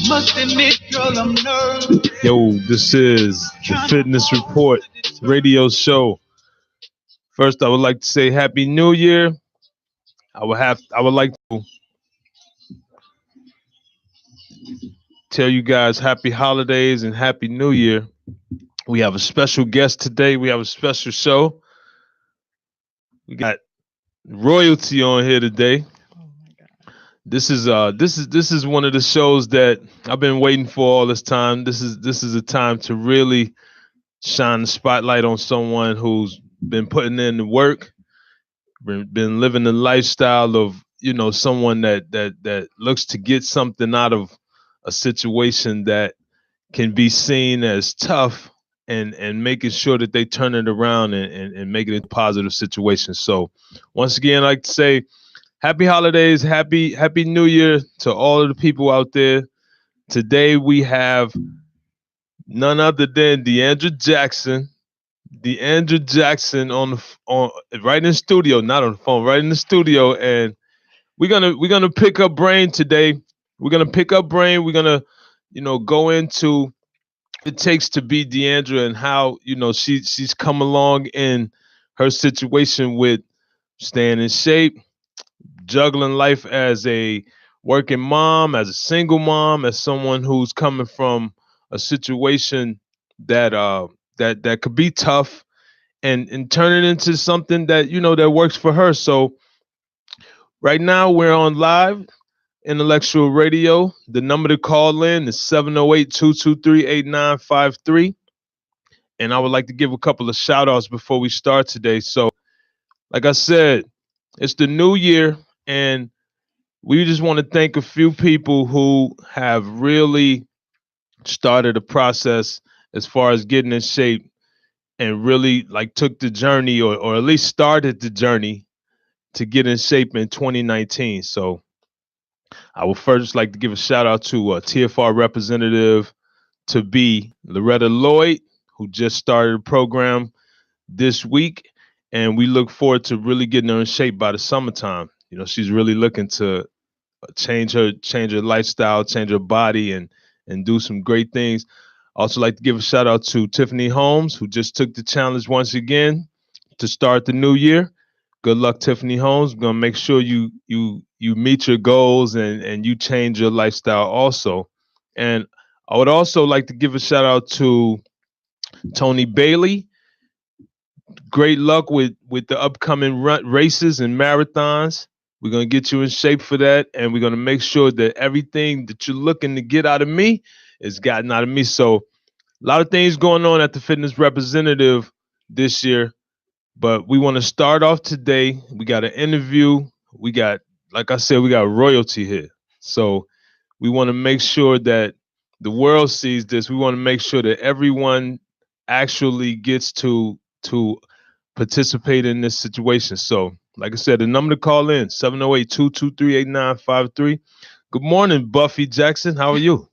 Must admit, girl, I'm nervous. Yo, this is the Fitness Report radio show. First, I would like to say Happy New Year. I would like to tell you guys Happy Holidays and Happy New Year. We have a special guest today. We have a special show. We got royalty on here today. This is one of the shows that I've been waiting for all this time. This is a time to really shine the spotlight on someone who's been putting in the work, been living the lifestyle of, someone that looks to get something out of a situation that can be seen as tough, and making sure that they turn it around and make it a positive situation. So once again, I'd like to say Happy Holidays, Happy New Year to all of the people out there. Today we have none other than DeAndre Jackson. DeAndre Jackson on right in the studio, not on the phone, right in the studio, and we're gonna pick up brain today. We're gonna pick up brain. We're gonna, go into what it takes to be DeAndre and how she's come along in her situation with staying in shape, juggling life as a working mom, as a single mom, as someone who's coming from a situation that that could be tough, and turn it into something that that works for her. So right now we're on live Intellectual Radio. The number to call in is 708-223-8953. And I would like to give a couple of shout outs before we start today. So like I said, it's the new year, and we just want to thank a few people who have really started a process as far as getting in shape, and really took the journey, or at least started the journey to get in shape in 2019. So I would first like to give a shout out to TFR representative to be Loretta Lloyd, who just started a program this week, and we look forward to really getting her in shape by the summertime. She's really looking to change her lifestyle, change her body, and do some great things. Also like to give a shout out to Tiffany Holmes, who just took the challenge once again to start the new year. Good luck, Tiffany Holmes. We're gonna make sure you meet your goals and you change your lifestyle also. And I would also like to give a shout out to Tony Bailey. Great luck with the upcoming races and marathons. We're going to get you in shape for that, and we're going to make sure that everything that you're looking to get out of me is gotten out of me. So a lot of things going on at the Fitness Representative this year, but we want to start off today. We got an interview. We got, like I said, we got royalty here. So we want to make sure that the world sees this. We want to make sure that everyone actually gets to participate in this situation. So like I said, the number to call in, 708-223-8953. Good morning, Buffy Jackson. How are you?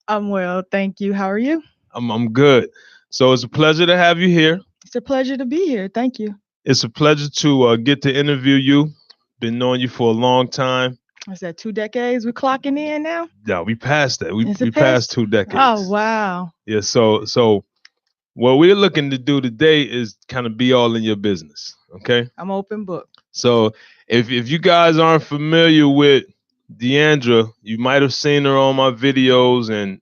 I'm well, thank you. How are you? I'm good. So it's a pleasure to have you here. It's a pleasure to be here. Thank you. It's a pleasure to get to interview you. Been knowing you for a long time. Is that 2 decades? We're clocking in now? Yeah, we passed that. We passed 2 decades. Oh, wow. Yeah, so what we're looking to do today is kind of be all in your business, okay? I'm open book. So if you guys aren't familiar with DeAndre, you might have seen her on my videos and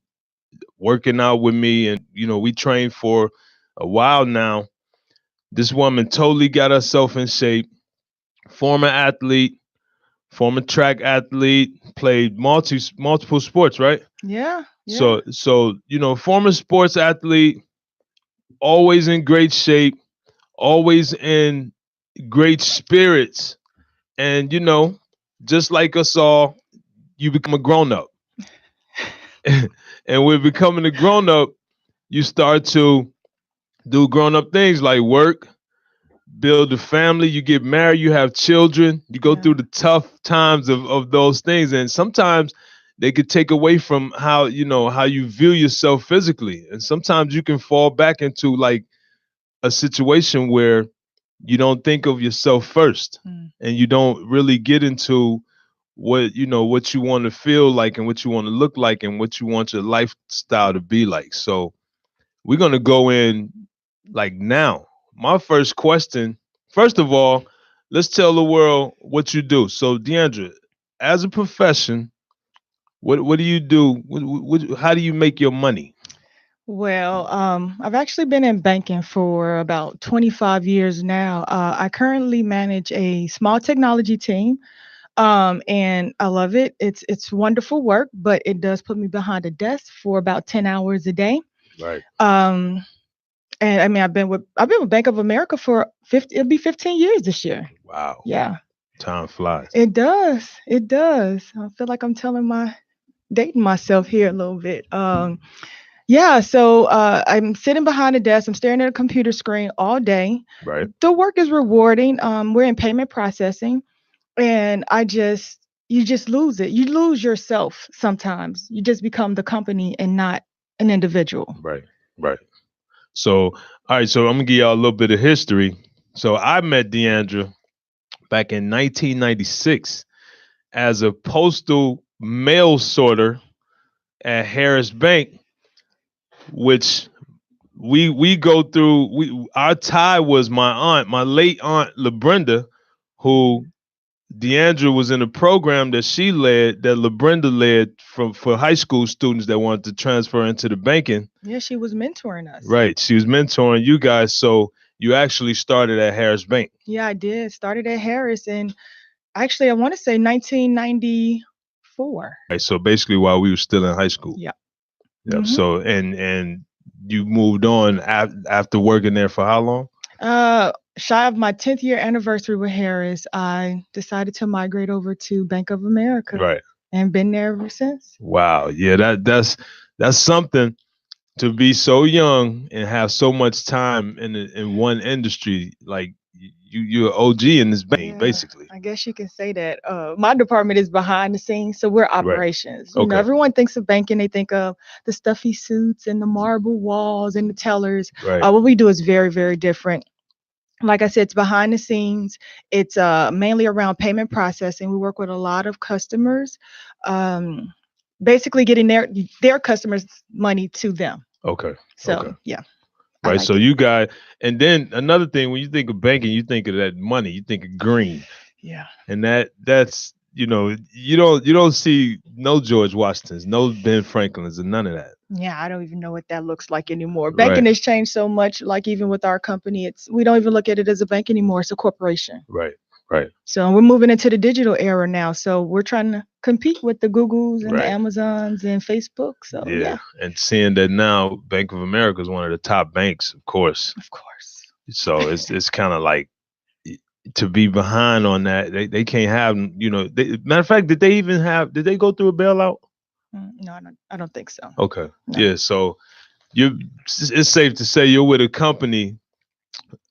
working out with me, and we trained for a while now. This woman totally got herself in shape. Former athlete, former track athlete, played multiple sports, right? Yeah. So former sports athlete, always in great shape, always in great spirits. And, just like us all, you become a grown-up. And with becoming a grown-up, you start to do grown-up things like work, build a family, you get married, you have children, you go through the tough times of those things. And sometimes they could take away from how you view yourself physically. And sometimes you can fall back into a situation where you don't think of yourself first, and you don't really get into what what you want to feel like and what you want to look like and what you want your lifestyle to be like. So we're gonna go in like now. My first question, first of all, let's tell the world what you do. So Deandra, as a profession, what do you do? How do you make your money? Well, I've actually been in banking for about 25 years now. I currently manage a small technology team, and I love it. It's wonderful work, but it does put me behind a desk for about 10 hours a day. Right. Um, and I mean, I've been with Bank of America for 50. It'll be 15 years this year. Wow. Yeah, Time flies. it does. It does. I feel like I'm dating myself here a little bit. Yeah, so I'm sitting behind a desk. I'm staring at a computer screen all day. Right. The work is rewarding. We're in payment processing, and you just lose it. You lose yourself sometimes. You just become the company and not an individual. Right. Right. So, all right. So I'm gonna give y'all a little bit of history. So I met Deandra back in 1996 as a postal mail sorter at Harris Bank, which we go through. Our tie was my late aunt LaBrenda, who Deandra was in a program that she led, that LaBrenda led for high school students that wanted to transfer into the banking. Yeah, she was mentoring us. Right. She was mentoring you guys. So you actually started at Harris Bank. Yeah, I did. Started at Harris, and actually, I want to say 1994. Right. So basically while we were still in high school. Yeah. Yeah. Mhm. So and you moved on after working there for how long? Shy of my 10th year anniversary with Harris, I decided to migrate over to Bank of America. Right. And been there ever since. Wow. Yeah, that's something to be so young and have so much time in one industry. Like you're an OG in this bank, Yeah, basically. I guess you can say that. My department is behind the scenes, so we're operations. You know, Okay. everyone thinks of banking, they think of the stuffy suits and the marble walls and the tellers. Right. What we do is very, very different. Like I said, it's behind the scenes. It's mainly around payment processing. We work with a lot of customers, basically getting their customers' money to them. Okay. So Okay. yeah, I Right. like So it. you got, and then another thing, when you think of banking, you think of that money, you think of green. Yeah. And that's you don't see no George Washingtons, no Ben Franklins, and none of that. Yeah, I don't even know what that looks like anymore. Right. Banking has changed so much. Like even with our company, we don't even look at it as a bank anymore. It's a corporation. Right. Right. So we're moving into the digital era now. So we're trying to compete with the Googles and the Right. Amazons and Facebook. So yeah, And seeing that now Bank of America is one of the top banks, of course. of course. So it's kind of like to be behind on that. They can't have matter of fact, did they go through a bailout? No, I don't think so. Okay. No. Yeah. So it's safe to say you're with a company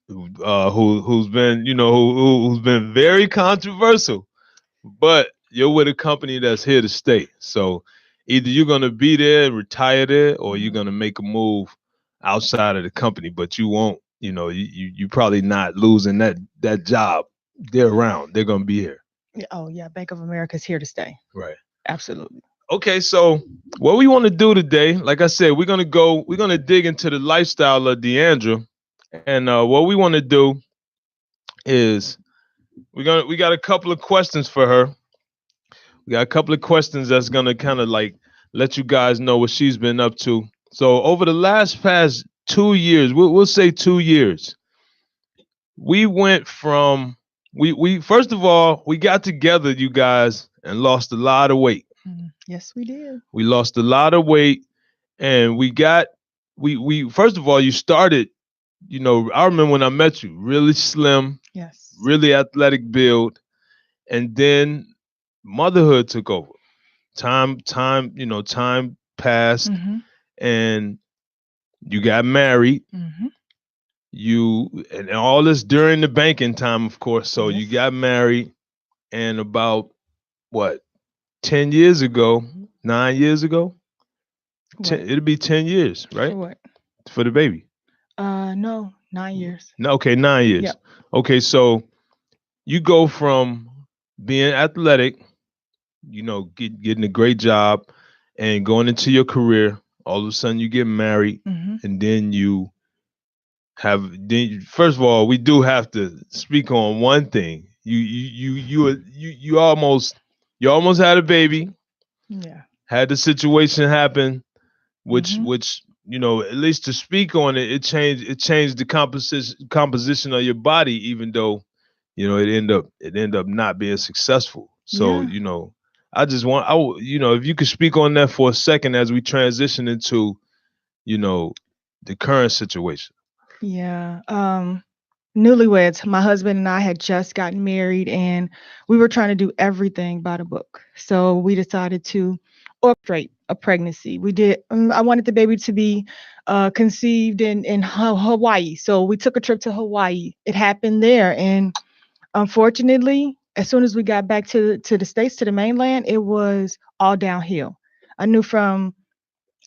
who's been who's been very controversial, but you're with a company that's here to stay. So either you're gonna be there and retire there, or you're gonna make a move outside of the company. But you won't. You probably not losing that job. They're around. They're gonna be here. Yeah, oh yeah, Bank of America is here to stay. Right. Absolutely. Okay, so what we want to do today, like I said, we're gonna dig into the lifestyle of Deandra, and what we want to do is we got a couple of questions for her. We got a couple of questions that's gonna kind of like let you guys know what she's been up to. So over the past 2 years, we'll say 2 years, we went from we first of all we got together, you guys, and lost a lot of weight. Yes, we did. We lost a lot of weight, and we first of all, you started, I remember when I met you, really slim, Yes. really athletic build, and then motherhood took over. Time passed, and you got married. And all this during the banking time, of course. So you got married, and about what, 10 years ago, 9 years ago, it'll be 10 years, right? For what? For the baby. No, 9 years. No, okay, 9 years. Yep. Okay, so you go from being athletic getting a great job and going into your career. All of a sudden, you get married, Hmm. and then you have. Then first of all, we do have to speak on one thing. You almost had a baby. Yeah. Had the situation happen, Hmm. which at least to speak on it, it changed the composition of your body, even though it ended up not being successful. So, Yeah. I just want if you could speak on that for a second as we transition into, you know, the current situation. Yeah. Newlyweds, my husband and I had just gotten married and we were trying to do everything by the book. So we decided to orchestrate a pregnancy. We did, I wanted the baby to be conceived in Hawaii. So we took a trip to Hawaii. It happened there. And unfortunately, as soon as we got back to the States, to the mainland, it was all downhill. I knew from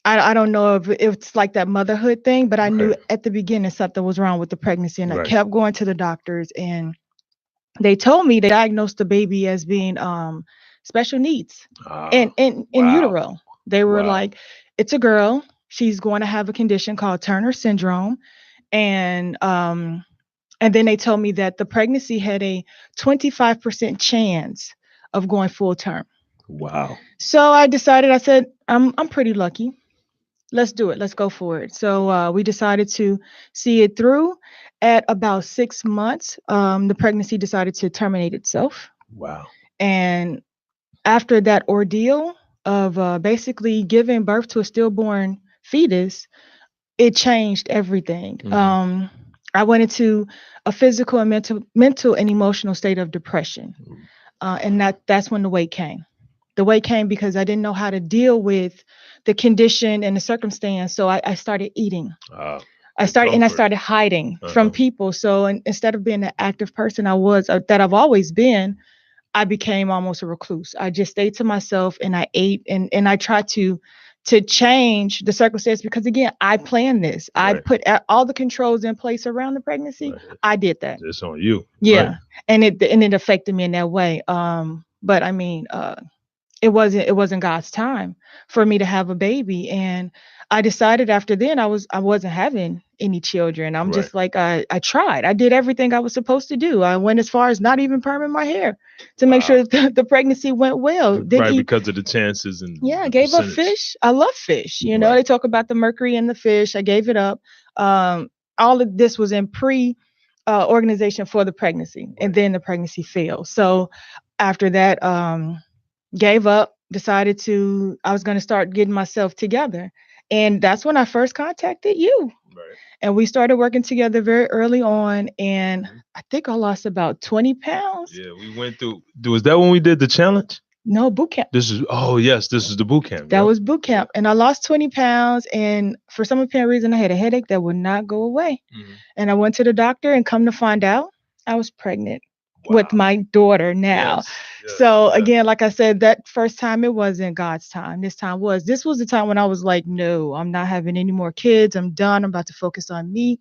I don't know if it's like that motherhood thing, but I knew Right. at the beginning something was wrong with the pregnancy, and I Right. kept going to the doctors, and they told me they diagnosed the baby as being special needs, and Ah, in wow. utero. They were Wow. like, it's a girl. She's going to have a condition called Turner syndrome, and then they told me that the pregnancy had a 25% chance of going full term. Wow. So I decided. I said, I'm pretty lucky. Let's do it. Let's go for it. So we decided to see it through. At about 6 months, the pregnancy decided to terminate itself. Wow. And after that ordeal of basically giving birth to a stillborn fetus, it changed everything. Hmm. I went into a physical and mental and emotional state of depression, and that's when the weight came. The weight came because I didn't know how to deal with the condition and the circumstance. So I started eating. Ah, I the started and I comfort. started hiding from Uh-huh. people. So instead of being the active person I was that I've always been, I became almost a recluse. I just stayed to myself and I ate and I tried to change the circumstance because again, I planned this. I Right. put all the controls in place around the pregnancy. Right. I did that. It's on you. Right. Yeah. And it affected me in that way. But I mean, it wasn't God's time for me to have a baby. And I decided after then I wasn't having any children. I'm Right. just like I tried. I did everything I was supposed to do. I went as far as not even perming my hair to make Wow. sure that the pregnancy went well. Didn't Right, eat. because of the chances and Yeah, I the gave up percentage. fish. I love fish. Right. They talk about the mercury in the fish. I gave it up. Um, all of this was in pre organization for the pregnancy, and Right. then the pregnancy failed. So after that, gave up, decided I was going to start getting myself together. And that's when I first contacted you. Right. And we started working together very early on. And Mhm. I think I lost about 20 pounds. Yeah, we went through. Was that when we did the challenge? No, boot camp. This is. Oh yes, this is the boot camp. That Yep. was boot Yeah. camp. And I lost 20 pounds. And for some apparent reason, I had a headache that would not go away. Mhm. And I went to the doctor and come to find out I was pregnant with Wow. my daughter now. Yes. Yes. So Yes. again, like I said, that first time it wasn't God's time. This was the time when I was like, no, I'm not having any more kids. I'm done. I'm about to focus on me.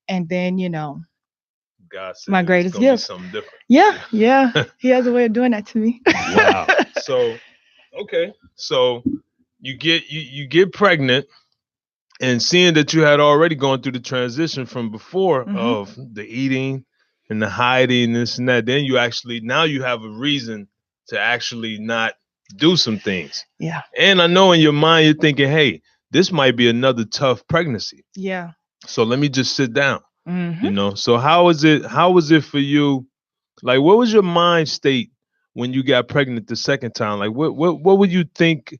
And then, God said my it was greatest gonna be gift. something different. Yeah, yeah. Yeah. He has a way of doing that to me. Wow. So okay. So you get pregnant, and seeing that you had already gone through the transition from before Hmm. of the eating and the hiding, this and that, then you actually now you have a reason to actually not do some things. Yeah. And I know in your mind you're thinking, hey, this might be another tough pregnancy. Yeah. So let me just sit down. Hmm. So how was it for you? Like, what was your mind state when you got pregnant the second time? Like, what would you think?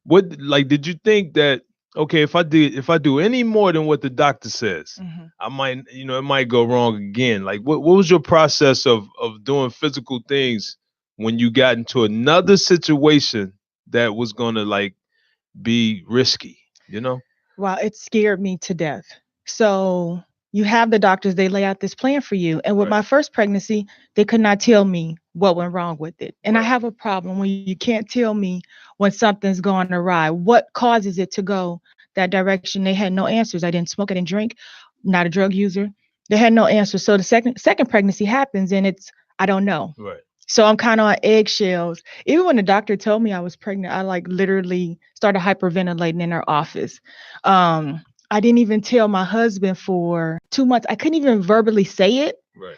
What, like, did you think that, okay, if I do any more than what the doctor says, Hmm. I might, it might go wrong again. Like, what was your process of doing physical things when you got into another situation that was gonna like be risky, you know? Wow, it scared me to death. So you have the doctors, they lay out this plan for you. And with Right. my first pregnancy, they could not tell me what went wrong with it. And I Right. have a problem when you can't tell me when something's gone awry. What causes it to go that direction? They had no answers. I didn't smoke, I didn't drink, not a drug user. They had no answers. So the second pregnancy happens and I don't know. Right. So I'm kind of on eggshells. Even when the doctor told me I was pregnant, I like literally started hyperventilating in her office. I didn't even tell my husband for 2 months. I couldn't even verbally say it. Right.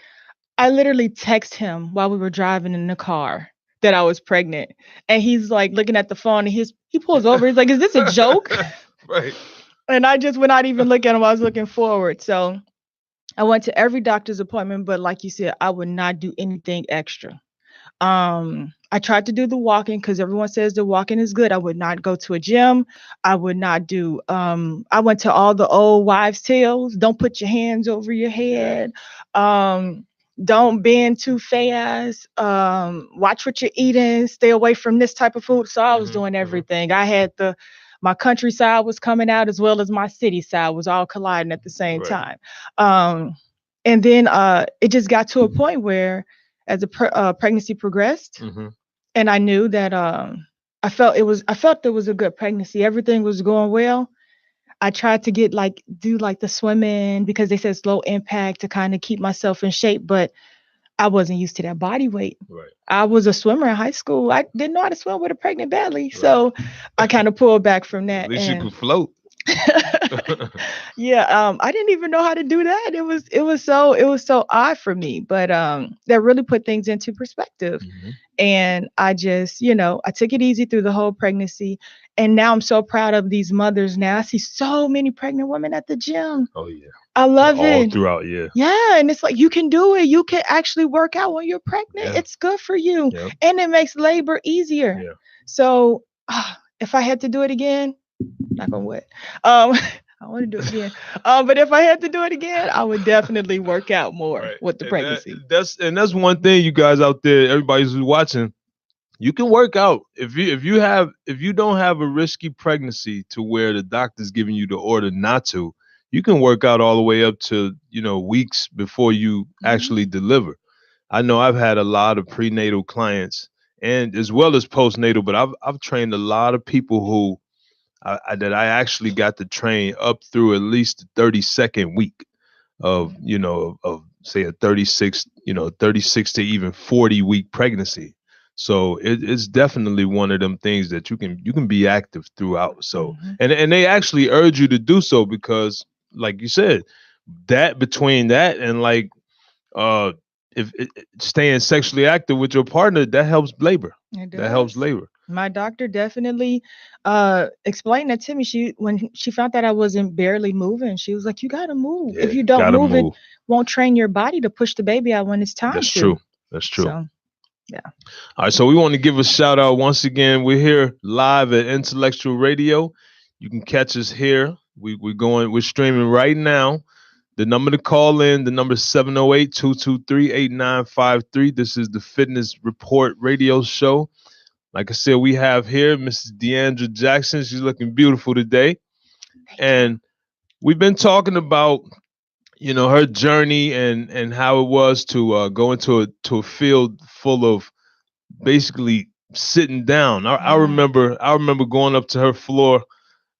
I literally text him while we were driving in the car that I was pregnant. And he's like looking at the phone and he pulls over. He's like, is this a joke? Right. And I just would not even look at him. I was looking forward. So I went to every doctor's appointment, but like you said, I would not do anything extra. I tried to do the walking because everyone says the walking is good. I would not go to a gym. I would not do I went to all the old wives' tales. Don't put your hands over your head. Don't bend too fast. Watch what you're eating. Stay away from this type of food. So I was doing everything. I had my countryside was coming out as well as my city side was all colliding at the same time. And then it just got to a point where as the pregnancy progressed, and I knew that I felt there was a good pregnancy. Everything was going well. I tried to do the swimming because they said it's low impact to kind of keep myself in shape, but I wasn't used to that body weight. Right. I was a swimmer in high school. I didn't know how to swim with a pregnant belly, so I kind of pulled back from that. At least you could float. Yeah, I didn't even know how to do that. It was so odd for me, but that really put things into perspective. And I just, I took it easy through the whole pregnancy. And now I'm so proud of these mothers. Now I see so many pregnant women at the gym. Oh yeah. I love it. All throughout, yeah. Yeah, and it's like you can do it. You can actually work out when you're pregnant. Yeah. It's good for you. Yep. And it makes labor easier. Yeah. So if I had to do it again, knock on wood. I want to do it again. But if I had to do it again, I would definitely work out more with the pregnancy. That's one thing, you guys out there, everybody who's watching, you can work out if you don't have a risky pregnancy to where the doctor's giving you the order not to. You can work out all the way up to weeks before you actually deliver. I know I've had a lot of prenatal clients and as well as postnatal, but I've trained a lot of people who that I actually got to train up through at least the 32nd week of say a 36 to even 40-week pregnancy. So it's definitely one of them things that you can be active throughout. So and they actually urge you to do so because, like you said, that between that and if staying sexually active with your partner, that helps labor. That helps labor. My doctor definitely explained that to me. When she found that I wasn't barely moving, she was like, "You gotta move. If you don't move, it won't train your body to push the baby out when it's time." That's true. That's true. So, yeah. All right, so we want to give a shout out once again. We're here live at Intellectual Radio. You can catch us here. We're streaming right now. The number to call in, the number is 708-223-8953. This is the Fitness Report radio show. Like I said, we have here Mrs. Deandra Jackson. She's looking beautiful today. And we've been talking about, her journey and how it was to go into a field full of basically sitting down. I remember going up to her floor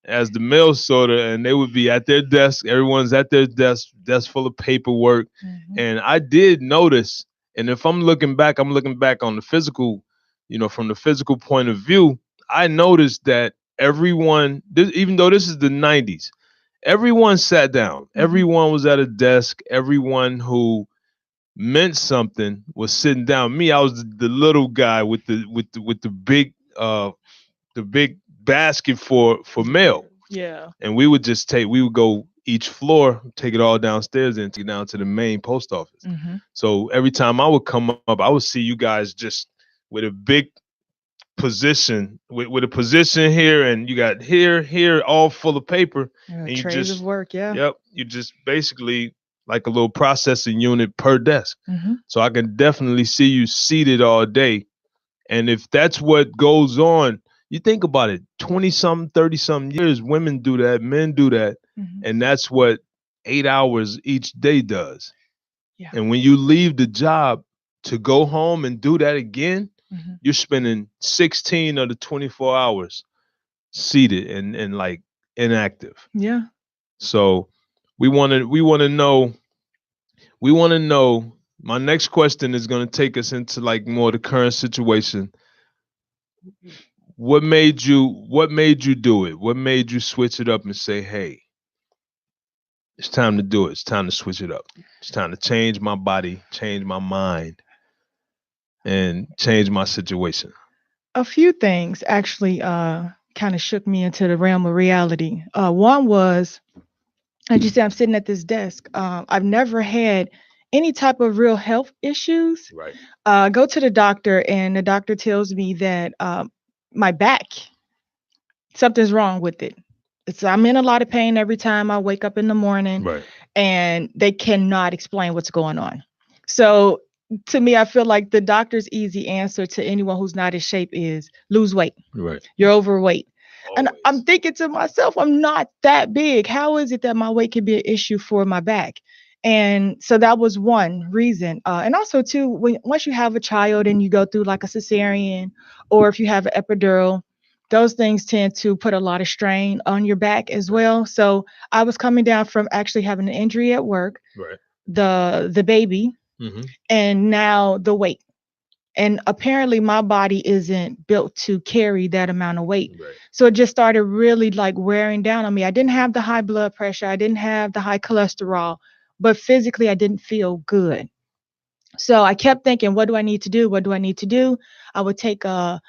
as the mail sorter, and they would be at their desk. Everyone's at their desk full of paperwork. And I did notice, and if I'm looking back on the physical, from the physical point of view, I noticed that everyone, even though this is the 90s, everyone sat down. Everyone was at a desk. Everyone who meant something was sitting down. Me, I was the little guy with the big basket for mail. Yeah. And we would go each floor, take it all downstairs and take it down to the main post office. So every time I would come up, I would see you guys just with a big position, with a position here, and you got here, all full of paper. And you trays of work, yeah. Yep. You just basically like a little processing unit per desk. So I can definitely see you seated all day. And if that's what goes on, you think about it, 20-something, 30-something years, women do that, men do that. And that's what 8 hours each day does. Yeah. And when you leave the job to go home and do that again, you're spending 16 of the 24 hours seated and like inactive. Yeah. So we want to know My next question is going to take us into like more the current situation. What made you do it? What made you switch it up and say, "Hey, it's time to do it. It's time to switch it up. It's time to change my body, change my mind, and change my situation." A few things actually kind of shook me into the realm of reality. One was, as you said, I'm sitting at this desk. I've never had any type of real health issues. Right. Go to the doctor, and the doctor tells me that my back, something's wrong with it. I'm in a lot of pain every time I wake up in the morning, Right. and they cannot explain what's going on. So to me, I feel like the doctor's easy answer to anyone who's not in shape is lose weight. Right. You're overweight. And Always. I'm thinking to myself, I'm not that big. How is it that my weight can be an issue for my back? And so that was one reason. And also, too, once you have a child and you go through like a cesarean, or if you have an epidural, those things tend to put a lot of strain on your back as well. So I was coming down from actually having an injury at work, Right. the baby, Mm-hmm. and now the weight. And apparently my body isn't built to carry that amount of weight. Right. So it just started really like wearing down on me. I didn't have the high blood pressure. I didn't have the high cholesterol, but physically I didn't feel good. So I kept thinking, what do I need to do? What do I need to do? I would take a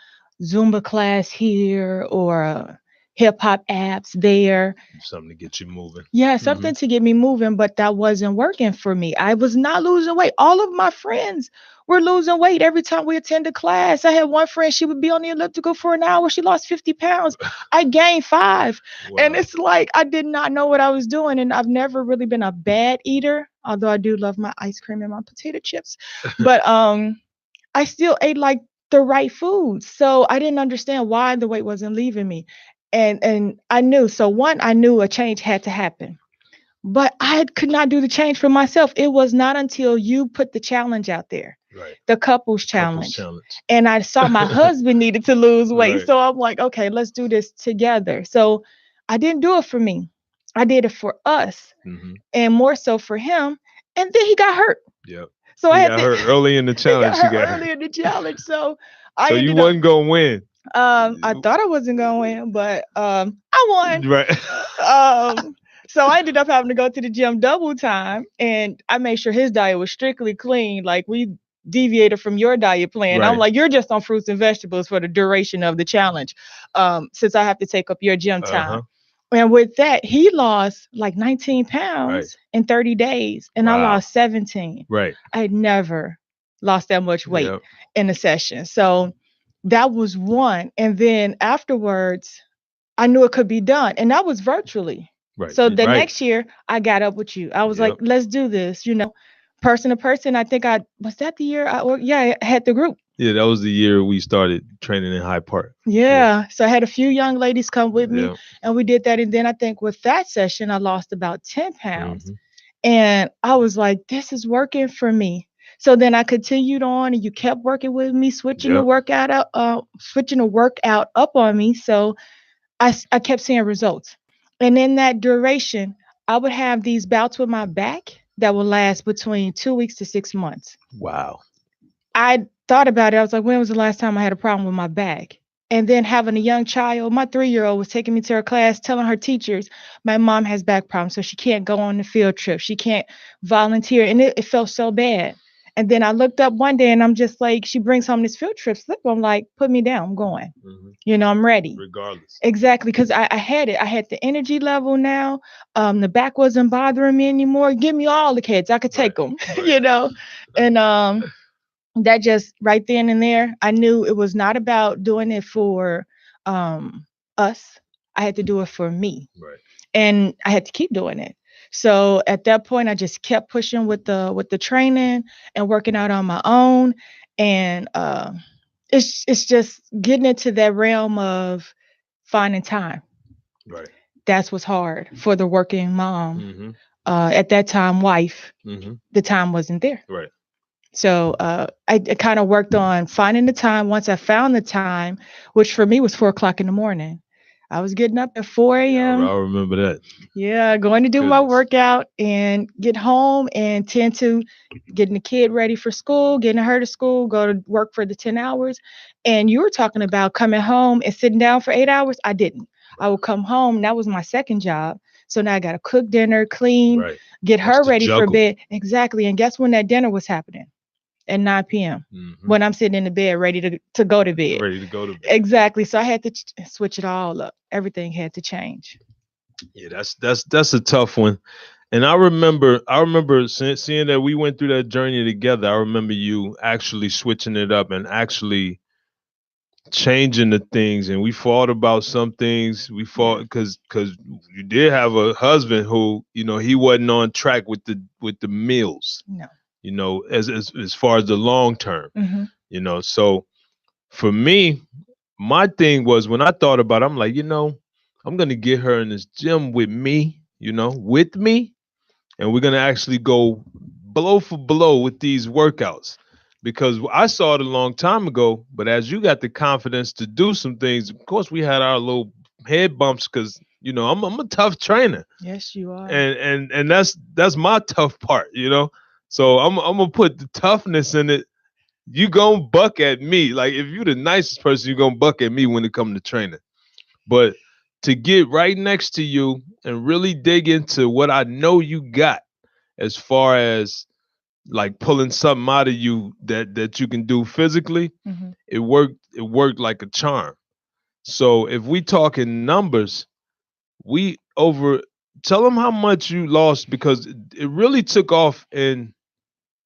Zumba class here or a hip hop apps there. Something to get you moving. Yeah, something to get me moving, but that wasn't working for me. I was not losing weight. All of my friends were losing weight every time we attended class. I had one friend, she would be on the elliptical for an hour. She lost 50 pounds. I gained 5. Wow. And it's like I did not know what I was doing. And I've never really been a bad eater, although I do love my ice cream and my potato chips. But I still ate like the right foods. So I didn't understand why the weight wasn't leaving me. And I knew, so one, I knew a change had to happen. But I could not do the change for myself. It was not until you put the challenge out there, Right. the couples challenge. And I saw my husband needed to lose weight. Right. So I'm like, okay, let's do this together. So I didn't do it for me. I did it for us, and more so for him. And then he got hurt. Yep. So he I had got to, hurt early in the challenge. He got hurt early in the challenge. So I so you ended wasn't gonna win. I thought I wasn't going to win, but I won. Right. So I ended up having to go to the gym double time, and I made sure his diet was strictly clean. Like we deviated from your diet plan. Right. I'm like, you're just on fruits and vegetables for the duration of the challenge, since I have to take up your gym time. And with that, he lost like 19 pounds in 30 days, and I lost 17. Right. I had never lost that much weight in a session. So that was one. And then afterwards, I knew it could be done. And that was virtually. Right. So the next year, I got up with you. I was like, let's do this, person to person. I think was that the year I had the group. Yeah, that was the year we started training in Hyde Park. Yeah. So I had a few young ladies come with me, and we did that. And then I think with that session, I lost about 10 pounds. And I was like, this is working for me. So then I continued on, and you kept working with me, switching the workout up on me. So I kept seeing results. And in that duration, I would have these bouts with my back that would last between 2 weeks to 6 months. Wow. I thought about it. I was like, when was the last time I had a problem with my back? And then having a young child, my 3-year-old was taking me to her class, telling her teachers, my mom has back problems, so she can't go on the field trip. She can't volunteer. And it felt so bad. And then I looked up one day, and I'm just like, she brings home this field trip slip. I'm like, put me down. I'm going. I'm ready. Regardless. Exactly. Because I had it. I had the energy level now. The back wasn't bothering me anymore. Give me all the kids. I could take them, And that just right then and there, I knew it was not about doing it for us. I had to do it for me. Right. And I had to keep doing it. So at that point, I just kept pushing with the training and working out on my own. And it's just getting into that realm of finding time. Right. That's what's hard for the working mom. At that time, wife. The time wasn't there. Right. So I kind of worked on finding the time. Once I found the time, which for me was 4:00 in the morning, I was getting up at 4 Yeah, a.m. I remember that. Yeah, going to do my Goodness. workout and get home and tend to getting the kid ready for school, getting her to school, go to work for the 10 hours. And you were talking about coming home and sitting down for 8 hours. I didn't. I would come home. That was my second job. So now I got to cook dinner, clean, Right. get That's her the ready for juggle. bed. Exactly. And guess when that dinner was happening? At 9 p.m. Mm-hmm. when I'm sitting in the bed ready to go to bed. Ready to go to bed. Exactly. So I had to switch it all up. Everything had to change. Yeah, that's a tough one. And I remember seeing that we went through that journey together. I remember you actually switching it up and actually changing the things, and we fought about some things. We fought Yeah. because you did have a husband who, he wasn't on track with the meals, No. as far as the long term, Hmm. So for me, my thing was, when I thought about it, I'm like, I'm gonna get her in this gym with me, and we're gonna actually go blow for blow with these workouts, because I saw it a long time ago. But as you got the confidence to do some things, of course, we had our little head bumps, because I'm a tough trainer, Yes, you are. and that's my tough part. So I'm gonna put the toughness in it. You gonna buck at me. Like, if you the nicest person, you gonna buck at me when it comes to training. But to get right next to you and really dig into what I know you got, as far as like pulling something out of you that you can do physically, Hmm. it worked like a charm. So if we talking numbers, we over tell them how much you lost, because it really took off in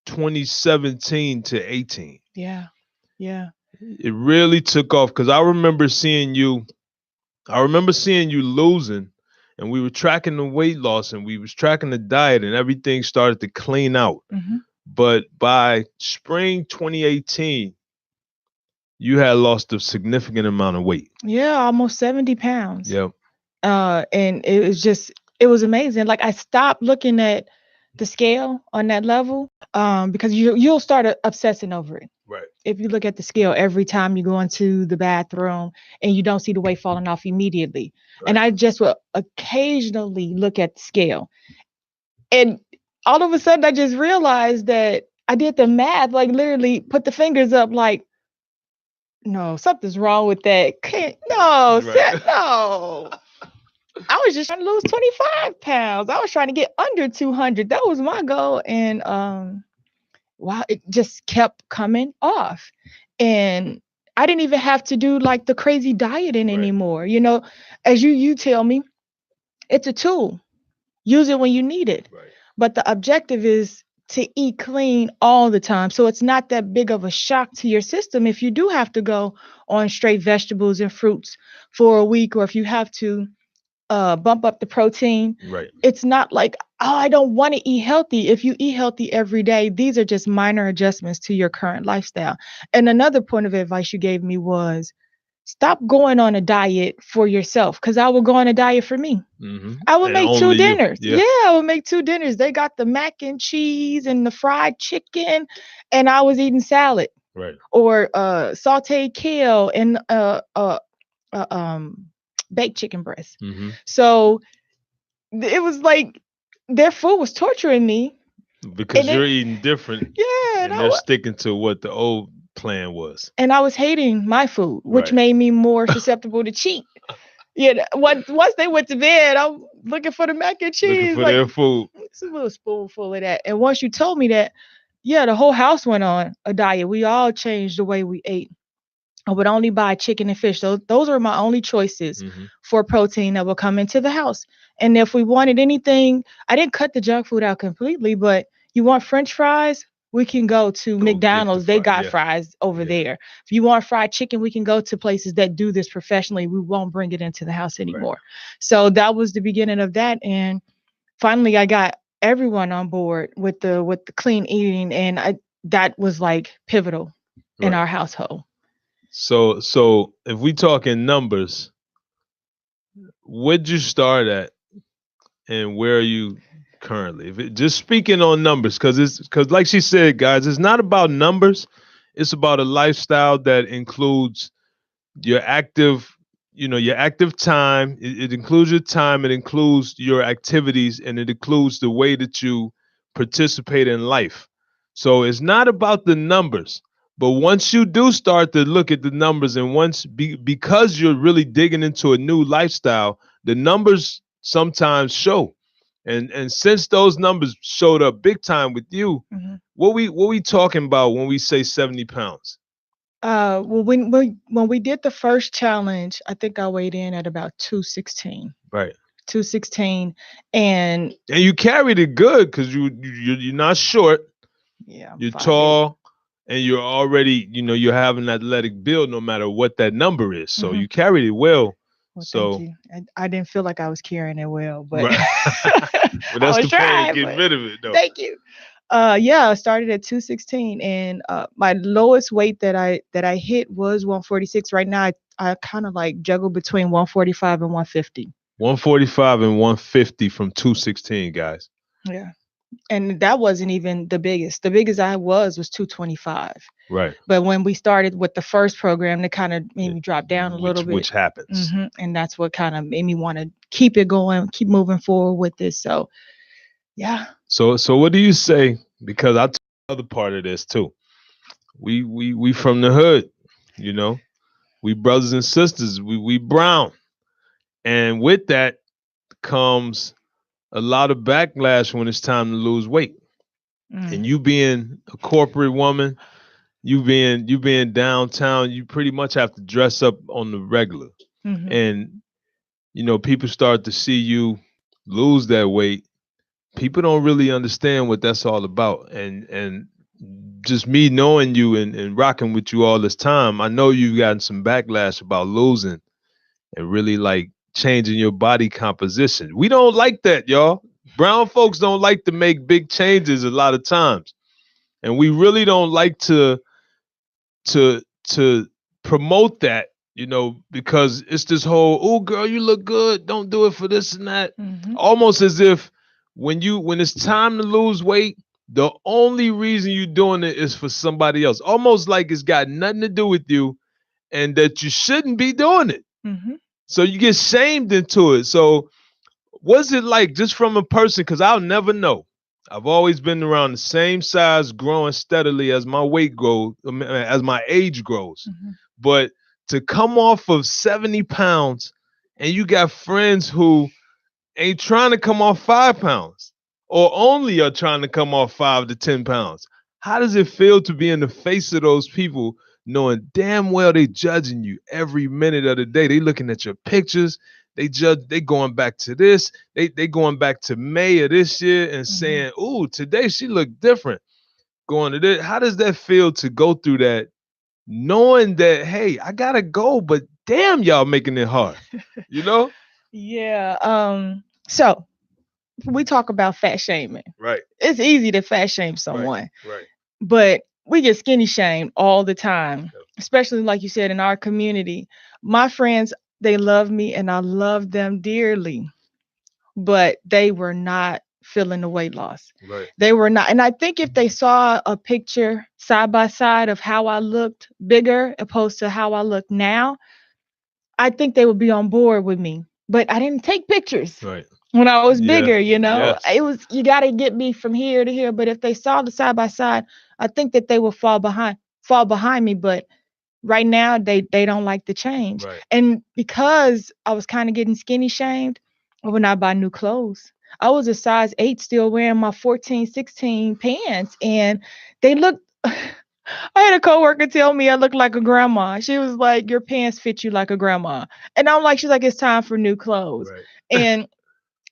2017 to 18. Yeah. Yeah. It really took off, because I remember seeing you losing, and we were tracking the weight loss, and we was tracking the diet, and everything started to clean out. Hmm. But by spring 2018, you had lost a significant amount of weight. Yeah. Almost 70 pounds. Yep. And it was amazing. Like I stopped looking at the scale on that level, because you'll start obsessing over it. Right. If you look at the scale every time you go into the bathroom and you don't see the weight falling off immediately. And Right. I just will occasionally look at the scale. And all of a sudden I just realized that I did the math, like literally put the fingers up like, no, something's wrong with that. No, Right. no. I was just trying to lose 25 pounds. I was trying to get under 200. That was my goal. And wow, it just kept coming off. And I didn't even have to do like the crazy dieting Right. anymore. As you tell me, it's a tool. Use it when you need it. Right. But the objective is to eat clean all the time. So it's not that big of a shock to your system if you do have to go on straight vegetables and fruits for a week, or if you have to bump up the protein. Right. It's not like, oh, I don't want to eat healthy. If you eat healthy every day, these are just minor adjustments to your current lifestyle. And another point of advice you gave me was stop going on a diet for yourself, because I will go on a diet for me. Mm-hmm. I would And make two only you. dinners. Yeah. Yeah, I would make two dinners. They got the mac and cheese and the fried chicken, and I was eating salad Right. or sauteed kale and uh, um, baked chicken breast. Mm-hmm. So it was like their food was torturing me. Because And you're it, eating different, yeah, and they're sticking to what the old plan was. and I was hating my food, which Right. made me more susceptible to cheat. Yeah, once they went to bed, I'm looking for the mac and Looking cheese, for like their food. it's a little spoonful of that. And once you told me that, yeah, the whole house went on a diet. We all changed the way we ate. I would only buy chicken and fish. Those were my only choices Mm-hmm. for protein that would come into the house. And if we wanted anything, I didn't cut the junk food out completely, but you want French fries? We can go to Go get the McDonald's. They fry. got Yeah. fries over Yeah. there. If you want fried chicken, we can go to places that do this professionally. We won't bring it into the house Right. anymore. So that was the beginning of that. And finally I got everyone on board with the clean eating, and that was like pivotal in Right. our household. So if we talk in numbers, where'd you start at, and where are you currently? Just speaking on numbers, because like she said, guys, it's not about numbers. It's about a lifestyle that includes your active, your active time. It includes your time. It includes your activities, and it includes the way that you participate in life. So it's not about the numbers. But once you do start to look at the numbers, and because you're really digging into a new lifestyle, the numbers sometimes show. And since those numbers showed up big time with you, Hmm. what we talking about when we say 70 pounds? Well, when we did the first challenge, I think I weighed in at about 216. Right. 216, and And you carried it good because you're not short, yeah, I'm you're 5'8". tall, and you're already, you have an athletic build no matter what that number is. So Hmm. you carried it well. Well, thank So you. I didn't feel like I was carrying it well, but right. But I that's was the point of trying. getting But rid of it though. thank you. Yeah, I started at 216, and my lowest weight that I hit was 146. Right now, I kind of like juggle between 145 and 150. 145 and 150 from 216, guys. Yeah, and that wasn't even the biggest. The biggest I was 225. Right. But when we started with the first program, it kind of made Yeah. me drop down a little bit. Which happens. And that's what kind of made me want to keep it going, keep moving forward with this. So, yeah. So what do you say? Because I tell the other part of this too. We from the hood, you know. We brothers and sisters. We brown, and with that comes a lot of backlash when it's time to lose weight. Mm. And you being a corporate woman, you being downtown, you pretty much have to dress up on the regular. Hmm. And people start to see you lose that weight. People don't really understand what that's all about. And just me knowing you and rocking with you all this time, I know you've gotten some backlash about losing and really like changing your body composition. We don't like that, y'all. Brown folks don't like to make big changes a lot of times. And we really don't like to promote that, because it's this whole, oh girl, you look good, don't do it for this and that. Hmm. Almost as if when it's time to lose weight, the only reason you're doing it is for somebody else. Almost like it's got nothing to do with you and that you shouldn't be doing it. Hmm. So you get shamed into it. So what's it like just from a person? Because I'll never know. I've always been around the same size, growing steadily as my weight grows, as my age grows. Hmm. But to come off of 70 pounds and you got friends who ain't trying to come off 5 pounds or only are trying to come off 5 to 10 pounds. How does it feel to be in the face of those people knowing damn well they judging you every minute of the day? They looking at your pictures. They going back to this. They going back to May of this year and saying, ooh, today she looked different. Going to this. How does that feel to go through that knowing that, hey, I gotta go, but damn, y'all making it hard, you know? Yeah. So we talk about fat shaming. Right, It's easy to fat shame right, someone, right. but we get skinny shamed all the time, especially like you said in our community. My friends, they love me and I love them dearly, but they were not feeling the weight loss. Right. They were not. And I think if they saw a picture side by side of how I looked bigger opposed to how I look now, I think they would be on board with me. But I didn't take pictures Right. when I was Yeah. bigger, Yes. It was, you got to get me from here to here. But if they saw the side by side, I think that they would fall behind me. But right now they don't like the change. Right. And because I was kind of getting skinny shamed, I would not buy new clothes. I was a size 8 still wearing my 14, 16 pants, and they looked I had a coworker tell me I looked like a grandma. She was like, your pants fit you like a grandma. And I'm like, she's like, it's time for new clothes. Right. And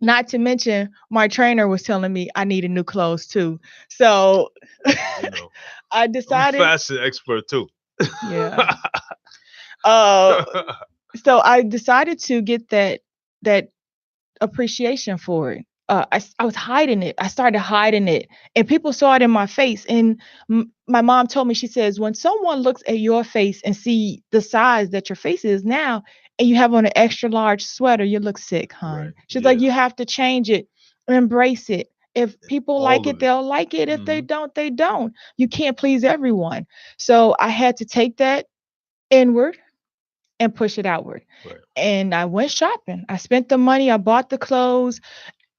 not to mention, my trainer was telling me I needed new clothes too. So You know, I I'm a decided, fashion expert too. yeah. Uh, so I decided to get that appreciation for it. I was hiding it. I started hiding it, and people saw it in my face. And my mom told me, she says, when someone looks at your face and see the size that your face is now, and you have on an extra large sweater, you look sick, hon. Right. She's Yeah. like, you have to change it, embrace it. If people like All it, of it. they'll like it. If they Mhm. don't, they don't. You can't please everyone. So I had to take that inward and push it outward. Right. And I went shopping. I spent the money. I bought the clothes.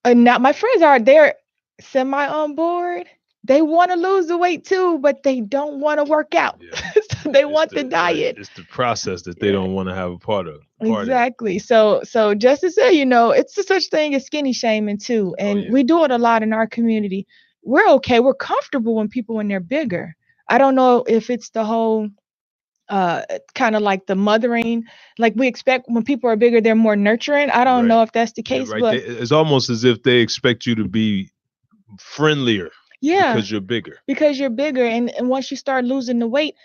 And now my friends are they're semi on board. They want to lose the weight too, but they don't want to work out. Yeah. So they want the diet. It's the process that they don't want to have a part of. Exactly. So just to say, it's a such thing as skinny shaming too. And we do it a lot in our community. We're okay. We're comfortable when they're bigger. I don't know if it's the whole kind of like the mothering, like we expect when people are bigger, they're more nurturing. I don't know if that's the case, right. but It's almost as if they expect you to be friendlier. Yeah. Because you're bigger. And once you start losing the weight,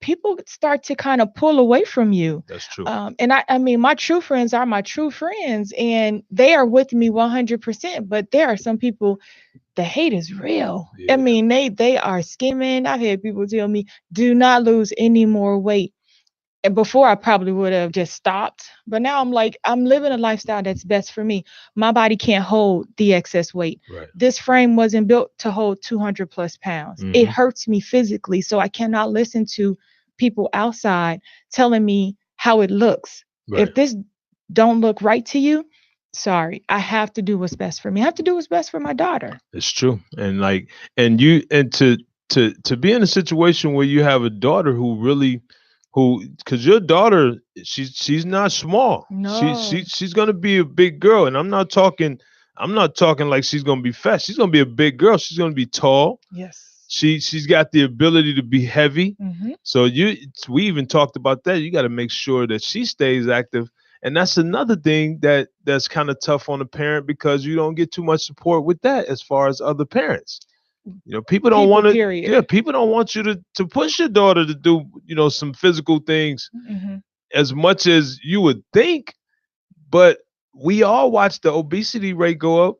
people start to kind of pull away from you. That's true. And I mean, my true friends are my true friends, and they are with me 100%. But there are some people, the hate is real. Yeah. I mean, they are scheming. I've had people tell me, do not lose any more weight. And before I probably would have just stopped. But now I'm like, I'm living a lifestyle that's best for me. My body can't hold the excess weight. Right. This frame wasn't built to hold 200 plus pounds. Mhm. It hurts me physically. So I cannot listen to people outside telling me how it looks. Right. If this don't look right to you, sorry, I have to do what's best for me. I have to do what's best for my daughter. It's true. And to be in a situation where you have a daughter because your daughter, she's not small. No. She's gonna be a big girl, and I'm not talking like she's gonna be fat. She's gonna be a big girl. She's gonna be tall. Yes. She's got the ability to be heavy. Mm-hmm. So we even talked about that. You got to make sure that she stays active, and that's another thing that's kind of tough on a parent because you don't get too much support with that as far as other parents. People don't want to. Yeah, people don't want you to push your daughter to do some physical things as much as you would think. But we all watch the obesity rate go up.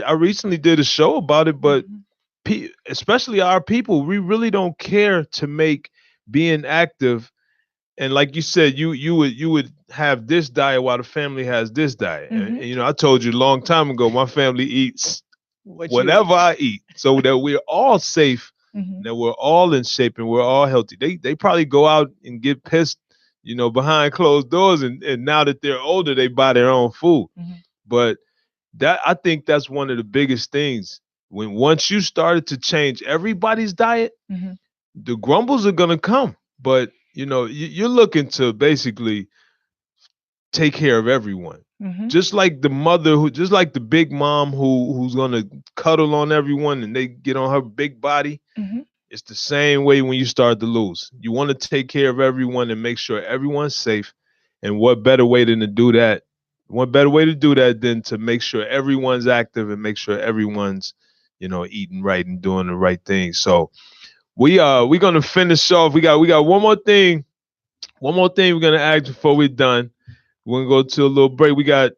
I recently did a show about it, but especially our people, we really don't care to make being active. And like you said, you would have this diet while the family has this diet. And I told you a long time ago, my family eats whatever I eat, so that we're all safe, that we're all in shape, and we're all healthy. They probably go out and get pissed, behind closed doors, and now that they're older, they buy their own food. But I think that's one of the biggest things. Once you started to change everybody's diet, the grumbles are gonna come. But you're looking to basically take care of everyone. Just like the mother just like the big mom who's gonna cuddle on everyone and they get on her big body. It's the same way when you start to lose. You want to take care of everyone and make sure everyone's safe. And what better way to do that than to make sure everyone's active and make sure everyone's eating right and doing the right thing. So we're gonna finish off. We got one more thing we're gonna ask before we're done. We're going to go to a little break. We got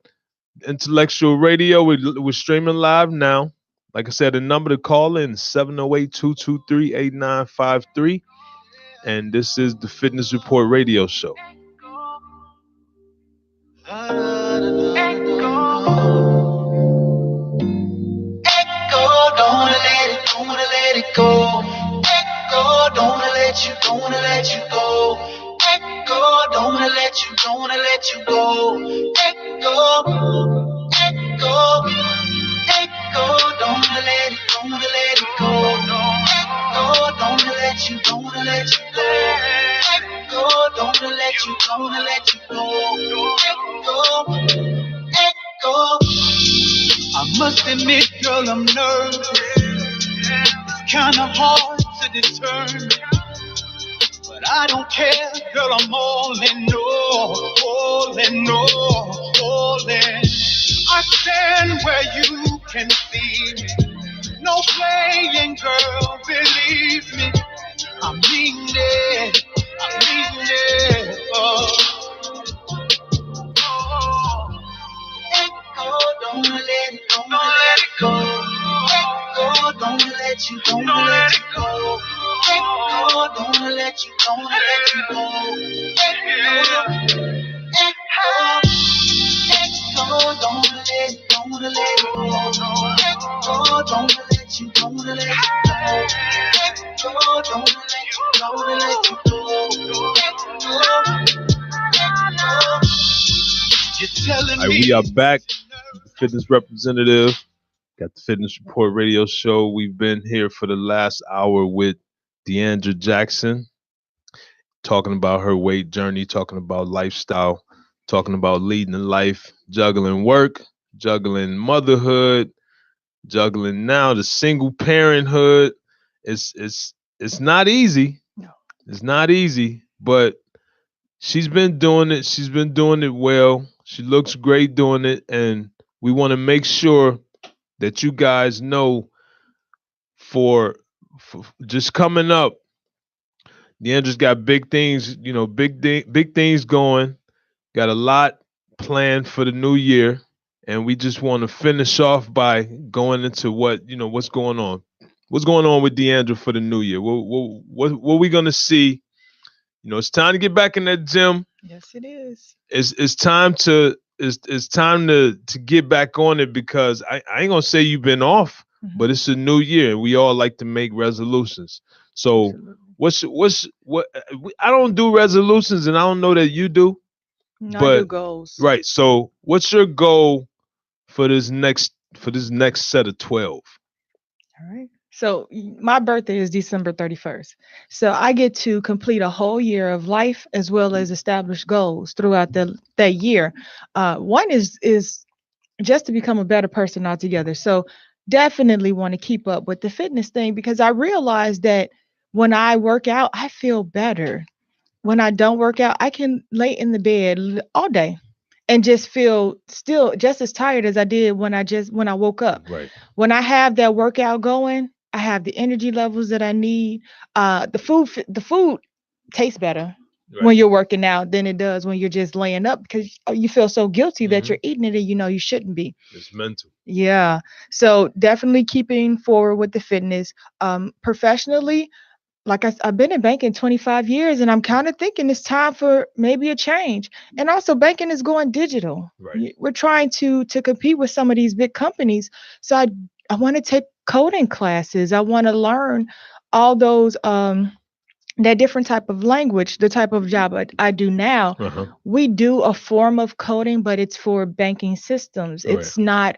Intellectual Radio. We're streaming live now. Like I said, the number to call in is 708-223-8953. And this is the Fitness Report Radio Show. Echo, don't let it go. Echo, don't let you go. Echo, don't let you go. Echo, echo, echo, don't let it go. Echo, don't let you go. Echo, don't let you go. Echo, I must admit, girl, I'm nervous. It's kinda hard to determine. But I don't care, girl, I'm all in. I stand where you can see me. No playing, girl, believe me. I mean it. Oh. Echo, don't let it go. Echo, don't let you go. Echo, don't let you go. Echo, don't let it go. Echo, don't let you go. Echo, don't let you go. All right, we are back. Fitness representative. Got the Fitness Report radio show. We've been here for the last hour with Deandra Jackson, talking about her weight journey, talking about lifestyle, talking about leading a life, juggling work, juggling motherhood, juggling now the single parenthood. It's not easy. No. It's not easy, but she's been doing it. She's been doing it well. She looks great doing it, and we want to make sure that you guys know for just coming up. Deandra's got big things, big things going. Got a lot planned for the new year, and we just want to finish off by going into what's going on. What's going on with Deandra for the new year? What we gonna see? It's time to get back in that gym. Yes, it is. It's time to get back on it, because I ain't gonna say you've been off, but it's a new year. We all like to make resolutions. So what? I don't do resolutions, and I don't know that you do. No, but I do goals. Right. So what's your goal for this next set of 12? All right. So my birthday is December 31st. So I get to complete a whole year of life as well as establish goals throughout that year. One is just to become a better person altogether. So definitely want to keep up with the fitness thing, because I realize that when I work out, I feel better. When I don't work out, I can lay in the bed all day and just feel still just as tired as I did when I woke up. Right. When I have that workout going, I have the energy levels that I need. The food tastes better when you're working out than it does when you're just laying up, because you feel so guilty that you're eating it and you shouldn't be. It's mental. Yeah. So definitely keeping forward with the fitness. Professionally, like I've been in banking 25 years, and I'm kind of thinking it's time for maybe a change. And also, banking is going digital. Right. We're trying to compete with some of these big companies. So I want to take coding classes. I want to learn all those that different type of language, the type of job I do now. We do a form of coding, but it's for banking systems. Right. It's not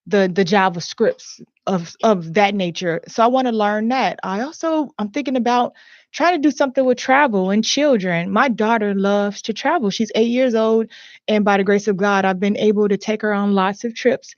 the JavaScripts of that nature. So I want to learn that. I'm thinking about trying to do something with travel and children. My daughter loves to travel. She's 8 years old, and by the grace of God, I've been able to take her on lots of trips.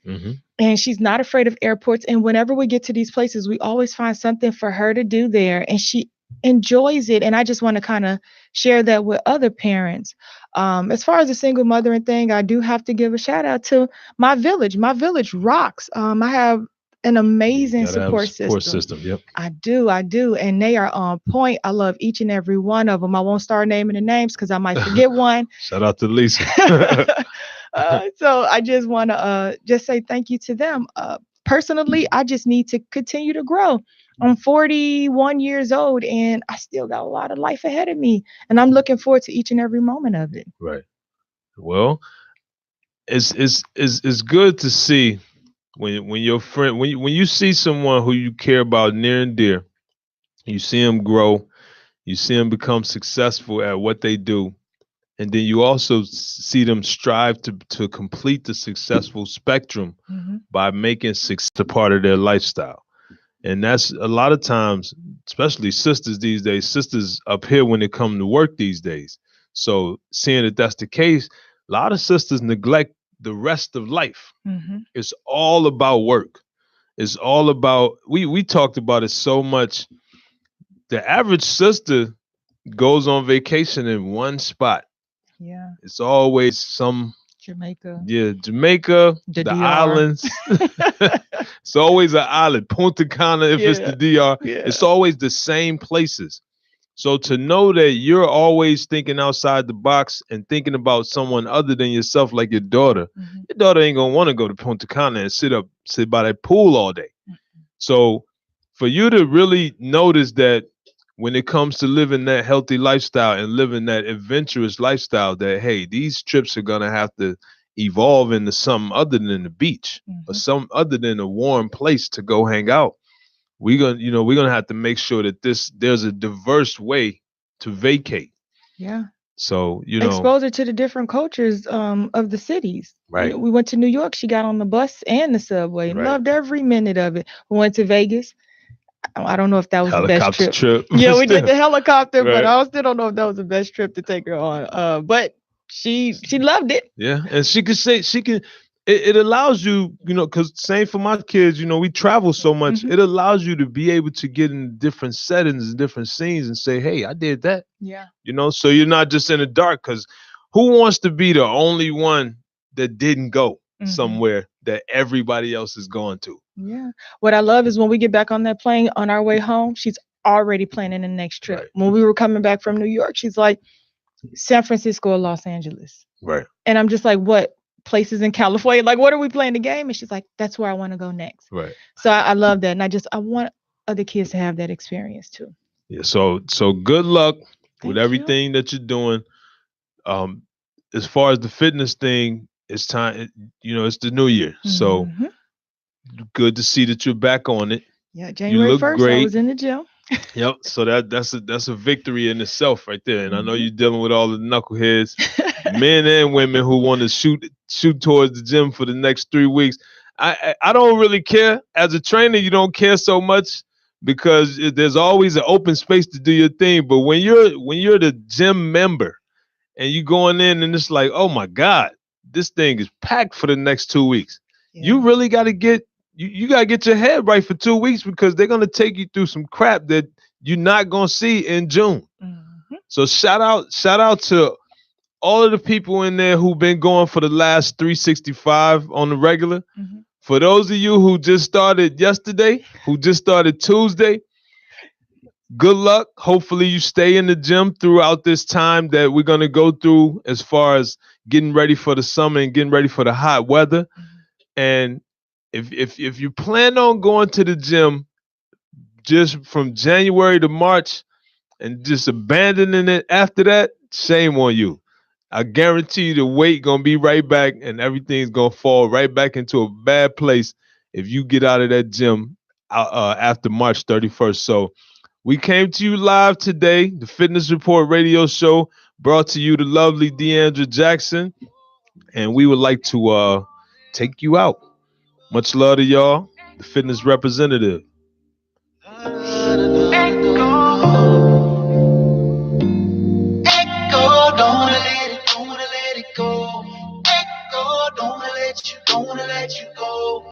And she's not afraid of airports. And whenever we get to these places, we always find something for her to do there, and she enjoys it. And I just want to kind of share that with other parents. As far as the single mothering thing, I do have to give a shout out to my village. My village rocks. I have an amazing support system. Yep. I do. And they are on point. I love each and every one of them. I won't start naming the names because I might forget one. Shout out to Lisa. So I just want to just say thank you to them. Personally, I just need to continue to grow. I'm 41 years old, and I still got a lot of life ahead of me, and I'm looking forward to each and every moment of it. Right. Well, it's good to see when your friend when you see someone who you care about near and dear, you see them grow, you see them become successful at what they do, and then you also see them strive to complete the successful spectrum by making success a part of their lifestyle. And that's a lot of times, especially sisters these days, sisters up here when it comes to work these days. So seeing that that's the case, a lot of sisters neglect the rest of life. It's all about work. It's all about, we talked about it so much. The average sister goes on vacation in one spot. Yeah. It's always some Jamaica. Yeah, Jamaica, the DR. islands. It's always an island. Punta Cana, if it's the DR. Yeah. It's always the same places. So to know that you're always thinking outside the box and thinking about someone other than yourself, like your daughter ain't gonna want to go to Punta Cana and sit by that pool all day. So for you to really notice that when it comes to living that healthy lifestyle and living that adventurous lifestyle, that, hey, these trips are going to have to evolve into something other than the beach or some other than a warm place to go hang out. We're going to have to make sure that there's a diverse way to vacate. Yeah. So, exposure to the different cultures of the cities. right, We went to New York. She got on the bus and the subway. right. Loved every minute of it. We went to Vegas. I don't know if that was the best Helicopter trip. trip. Yeah, we did Still, the helicopter, but right. I still don't know if that was the best trip to take her on. But she loved it. Yeah. And she can say, it allows you, because same for my kids, we travel so much. Mhm. It allows you to be able to get in different settings and different scenes and say, hey, I did that. Yeah. So you're not just in the dark, because who wants to be the only one that didn't go Mhm. somewhere that everybody else is going to? Yeah. What I love is when we get back on that plane on our way home, she's already planning the next trip. Right. When we were coming back from New York, she's like, San Francisco or Los Angeles. Right. And I'm just like, what places in California? Like, what are we playing the game? And she's like, that's where I want to go next. Right. So I love that. And I want other kids to have that experience too. Yeah. So good luck with Thank you. everything that you're doing. As far as the fitness thing, it's time, it's the new year. So Mhm. good to see that you're back on it. Yeah, You January look 1st, I great. was in the gym. Yep. So that's a victory in itself right there. And I know Mhm. you're dealing with all the knuckleheads, men and women who want to shoot towards the gym for the next 3 weeks. I don't really care. As a trainer, you don't care so much because there's always an open space to do your thing. But when you're the gym member and you going in and it's like, oh my God, this thing is packed for the next 2 weeks. Yeah. You really got to get you got to get your head right for 2 weeks, because they're going to take you through some crap that you're not going to see in June. Mhm. So shout out to all of the people in there who've been going for the last 365 on the regular. Mhm. For those of you who just started yesterday, who just started Tuesday, good luck. Hopefully you stay in the gym throughout this time that we're going to go through as far as getting ready for the summer and getting ready for the hot weather. And if you plan on going to the gym just from January to March and just abandoning it after that, shame on you. I guarantee you the weight gonna be right back and everything's gonna fall right back into a bad place if you get out of that gym after March 31st. So we came to you live today, the Fitness Report radio show, brought to you the lovely Deandra Jackson, and we would like to take you out. Much love to y'all, the fitness representative.